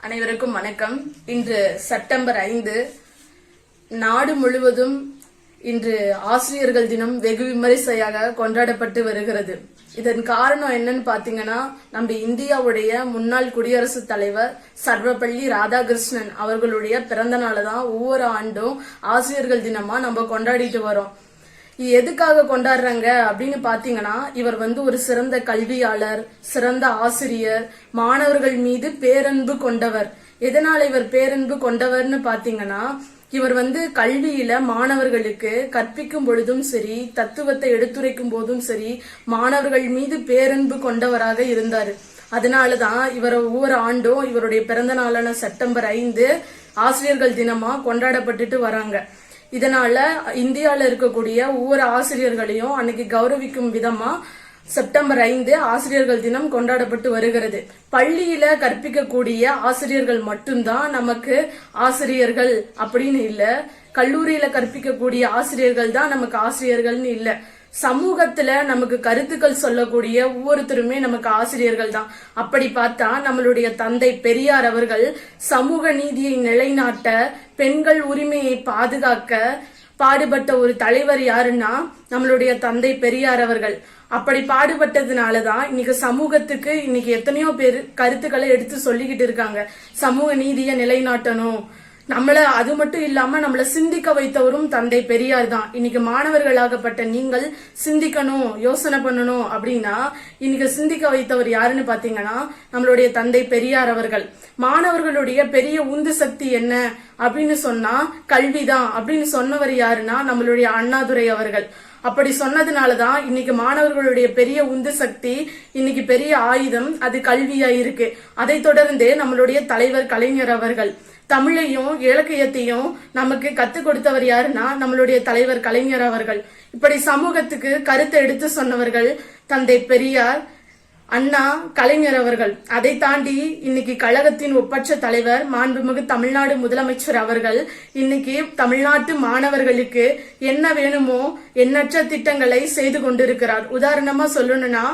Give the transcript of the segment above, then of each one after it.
அனைவருக்கும் வணக்கம். இன்று செப்டம்பர் 5 நாடு முழுவதும் இன்று ஆசிரியர்கள் தினம் வெகு விமரிசையாக கொண்டாடப்பட்டு வருகிறது. இதன் காரணம் என்னன்னு பாத்தீங்கன்னா, நம்ம இந்தியாவுடைய முன்னாள் குடியரசுத் தலைவர் சர்வப்பள்ளி ராதாகிருஷ்ணன் அவர்களுடைய பிறந்த நாளை தான் ஒவ்வொரு ஆண்டும் ஆசிரியர்கள் தினமா நம்ம கொண்டாடிட்டு வரோம். எதுக்காக கொண்டாடுறாங்க அப்படின்னு பாத்தீங்கன்னா, இவர் ஒரு சிறந்த கல்வியாளர், சிறந்த ஆசிரியர், மாணவர்கள் மீது பேரன்பு கொண்டவர். எதனால இவர் பேரன்பு கொண்டவர்னு பாத்தீங்கன்னா, இவர் கல்வியில மாணவர்களுக்கு கற்பிக்கும் பொழுதும் சரி, தத்துவத்தை எடுத்துரைக்கும் போதும் சரி, மாணவர்கள் மீது பேரன்பு கொண்டவராக இருந்தார். அதனாலதான் இவர் ஒவ்வொரு ஆண்டும் இவருடைய பிறந்த நாளான செப்டம்பர் 5 ஆசிரியர்கள் தினமா கொண்டாடப்பட்டுட்டு வராங்க. இதனால இந்தியால இருக்கக்கூடிய ஒவ்வொரு ஆசிரியர்களையும் அன்னைக்கு கௌரவிக்கும் விதமா செப்டம்பர் 5 ஆசிரியர்கள் தினம் கொண்டாடப்பட்டு வருகிறது. பள்ளியில கற்பிக்கக்கூடிய ஆசிரியர்கள் மட்டும்தான் நமக்கு ஆசிரியர்கள் அப்படின்னு இல்ல, கல்லூரியில கற்பிக்கக்கூடிய ஆசிரியர்கள் தான் நமக்கு ஆசிரியர்கள்னு இல்ல. சமூகத்துல நமக்கு கருத்துக்கள் சொல்லக்கூடிய ஒவ்வொருத்தருமே நமக்கு ஆசிரியர்கள் தான். அப்படி பார்த்தா நம்மளுடைய தந்தை பெரியார் அவர்கள் சமூக நீதியை நிலைநாட்ட, பெண்கள் உரிமையை பாதுகாக்க பாடுபட்ட ஒரு தலைவர் யாருன்னா நம்மளுடைய தந்தை பெரியார் அவர்கள். அப்படி பாடுபட்டதுனாலதான் இன்னைக்கு சமூகத்துக்கு இன்னைக்கு எத்தனையோ பேர் கருத்துக்களை எடுத்து சொல்லிக்கிட்டு இருக்காங்க. சமூக நீதியை நிலைநாட்டணும், அது மட்டும் இல்லாம நம்மள சிந்திக்க வைத்தவரும் தந்தை பெரியார் தான். இன்னைக்கு மாணவர்களாகப்பட்ட நீங்கள் சிந்திக்கணும், யோசனை பண்ணணும் அப்படின்னா இன்னைக்கு சிந்திக்க வைத்தவர் யாருன்னு பாத்தீங்கன்னா நம்மளுடைய தந்தை பெரியார் அவர்கள். மாணவர்களுடைய பெரிய உந்து சக்தி என்ன அப்படின்னு சொன்னா கல்விதான் அப்படின்னு சொன்னவர் யாருன்னா நம்மளுடைய அண்ணாதுரை அவர்கள். அப்படி சொன்னதுனாலதான் இன்னைக்கு மாணவர்களுடைய பெரிய உந்து சக்தி, இன்னைக்கு பெரிய ஆயுதம் அது கல்வியா இருக்கு. அதை தொடர்ந்து நம்மளுடைய தலைவர் கலைஞர் அவர்கள் தமிழையும் இலக்கியத்தையும் நமக்கு கத்துக் கொடுத்தவர் யாருன்னா நம்மளுடைய தலைவர் கலைஞர் அவர்கள். இப்படி சமூகத்துக்கு கருத்தை எடுத்து சொன்னவர்கள் தந்தை பெரியார், அண்ணா, கலைஞர் அவர்கள். அதை தாண்டி இன்னைக்கு கழகத்தின் ஒப்பற்ற தலைவர் மாண்புமிகு தமிழ்நாடு முதலமைச்சர் அவர்கள் இன்னைக்கு தமிழ்நாட்டு மாணவர்களுக்கு என்ன வேணுமோ எண்ணற்ற திட்டங்களை செய்து கொண்டிருக்கிறார். உதாரணமா சொல்லணும்னா,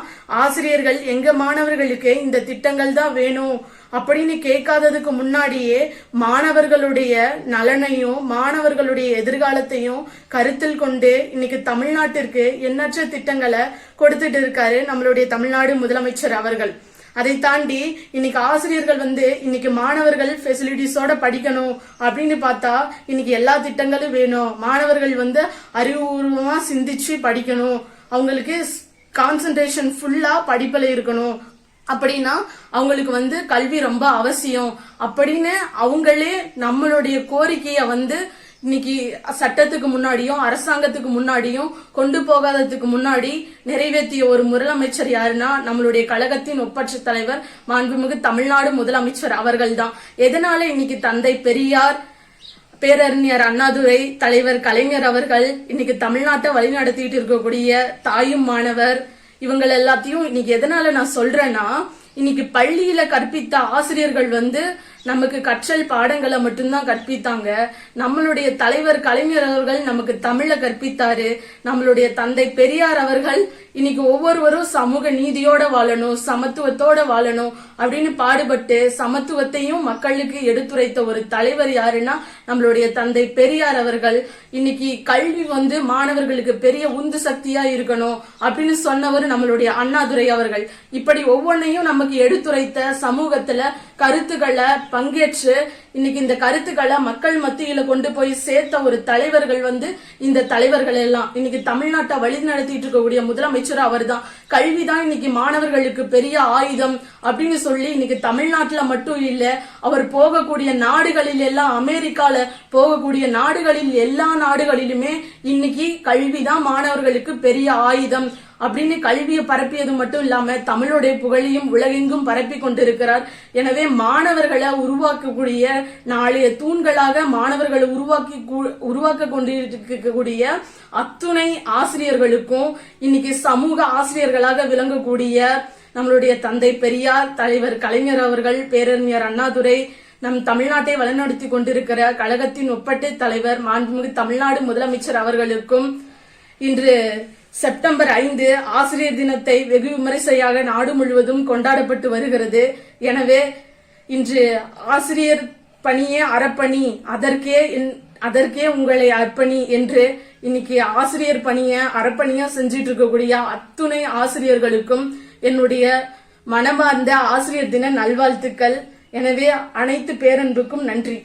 ஆசிரியர்கள் எங்க மாணவர்களுக்கு இந்த திட்டங்கள் தான் வேணும் அப்படின்னு கேட்காததுக்கு முன்னாடியே மாணவர்களுடைய நலனையும் மாணவர்களுடைய எதிர்காலத்தையும் கருத்தில் கொண்டு இன்னைக்கு தமிழ்நாட்டிற்கு எண்ணற்ற திட்டங்களை கொடுத்துட்டு இருக்காரு நம்மளுடைய தமிழ்நாடு முதலமைச்சர் அவர்கள். அதை தாண்டி இன்னைக்கு ஆசிரியர்கள் இன்னைக்கு மாணவர்கள் ஃபெசிலிட்டிஸோட படிக்கணும் அப்படின்னு பார்த்தா இன்னைக்கு எல்லா திட்டங்களும் வேணும். மாணவர்கள் அறிவுபூர்வமா சிந்திச்சு படிக்கணும், அவங்களுக்கு கான்சென்ட்ரேஷன் ஃபுல்லா படிப்புல இருக்கணும் அப்படின்னா அவங்களுக்கு கல்வி ரொம்ப அவசியம் அப்படின்னு அவங்களே நம்மளுடைய கோரிக்கைய இன்னைக்கு சட்டத்துக்கு முன்னாடியும் அரசாங்கத்துக்கு முன்னாடியும் கொண்டு போகாததுக்கு முன்னாடி நிறைவேற்றிய ஒரு முதலமைச்சர் யாருன்னா நம்மளுடைய கழகத்தின் ஒப்பற்ற தலைவர் மாண்புமிகு தமிழ்நாடு முதலமைச்சர் அவர்கள் தான். எதனால இன்னைக்கு தந்தை பெரியார், பேரறிஞர் அண்ணாதுரை, தலைவர் கலைஞர் அவர்கள் இன்னைக்கு தமிழ்நாட்டை வழிநடத்திட்டு இருக்கக்கூடிய தாயும் மாணவர் இவங்க எல்லாத்தையும் இன்னைக்கு எதனால நான் சொல்றேன்னா, இன்னைக்கு பள்ளியில கற்பித்த ஆசிரியர்கள் நமக்கு கற்றல் பாடங்களை மட்டும்தான் கற்பித்தாங்க. நம்மளுடைய தலைவர் கலைஞர் அவர்கள் நமக்கு தமிழ கற்பித்தாரு. நம்மளுடைய தந்தை பெரியார் அவர்கள் இன்னைக்கு ஒவ்வொருவரும் சமூக நீதியோட வாழணும், சமத்துவத்தோட வாழணும் அப்படின்னு பாடுபட்டு சமத்துவத்தையும் மக்களுக்கு எடுத்துரைத்த ஒரு தலைவர் யாருன்னா நம்மளுடைய தந்தை பெரியார் அவர்கள். இன்னைக்கு கல்வி மாணவர்களுக்கு பெரிய உந்து சக்தியா இருக்கணும் அப்படின்னு சொன்னவர் நம்மளுடைய அண்ணாதுரை அவர்கள். இப்படி ஒவ்வொன்னையும் நமக்கு எடுத்துரைத்த, சமூகத்துல கருத்துக்களை பங்கேற்று இன்னைக்கு இந்த கருத்துக்களை மக்கள் மத்தியில கொண்டு போய் சேர்த்த ஒரு தலைவர்கள் இந்த தலைவர்கள் எல்லாம் இன்னைக்கு தமிழ்நாட்டை வழி நடத்திட்டு இருக்கக்கூடிய முதலமைச்சர் அவர் தான். கல்விதான் இன்னைக்கு மாணவர்களுக்கு பெரிய ஆயுதம் அப்படின்னு சொல்லி இன்னைக்கு தமிழ்நாட்டுல மட்டும் இல்ல, அவர் போகக்கூடிய நாடுகளில் எல்லாம், அமெரிக்கால போகக்கூடிய நாடுகளில் எல்லா நாடுகளிலுமே இன்னைக்கு கல்விதான் மாணவர்களுக்கு பெரிய ஆயுதம் அப்படின்னு கல்வியை பரப்பியது மட்டும் இல்லாம தமிழுடைய புகழையும் உலகெங்கும் பரப்பி கொண்டிருக்கிறார். எனவே மாணவர்களை உருவாக்கக்கூடிய, நாளைய தூண்களாக மாணவர்களை உருவாக்க கொண்டிருக்கக்கூடிய அத்துணை ஆசிரியர்களுக்கும் இன்னைக்கு சமூக ஆசிரியர்களாக விளங்கக்கூடிய நம்மளுடைய தந்தை பெரியார், தலைவர் கலைஞர் அவர்கள், பேரறிஞர் அண்ணாதுரை, நம் தமிழ்நாட்டை வழிநடத்தி கொண்டிருக்கிற கழகத்தின் ஒப்பற்ற தலைவர் மாண்புமிகு தமிழ்நாடு முதலமைச்சர் அவர்களுக்கும் இன்று செப்டம்பர் 5 ஆசிரியர் தினத்தை வெகு விமரிசையாக நாடு முழுவதும் கொண்டாடப்பட்டு வருகிறது. எனவே இன்று ஆசிரியர் பணியே அறப்பணி, அதற்கே உங்களை அர்ப்பணி என்று இன்னைக்கு ஆசிரியர் பணிய அறப்பணியா செஞ்சிட்டு இருக்கக்கூடிய அத்துணை ஆசிரியர்களுக்கும் என்னுடைய மனமார்ந்த ஆசிரியர் தின நல்வாழ்த்துக்கள். எனவே அனைத்து பேரன்புக்கும் நன்றி.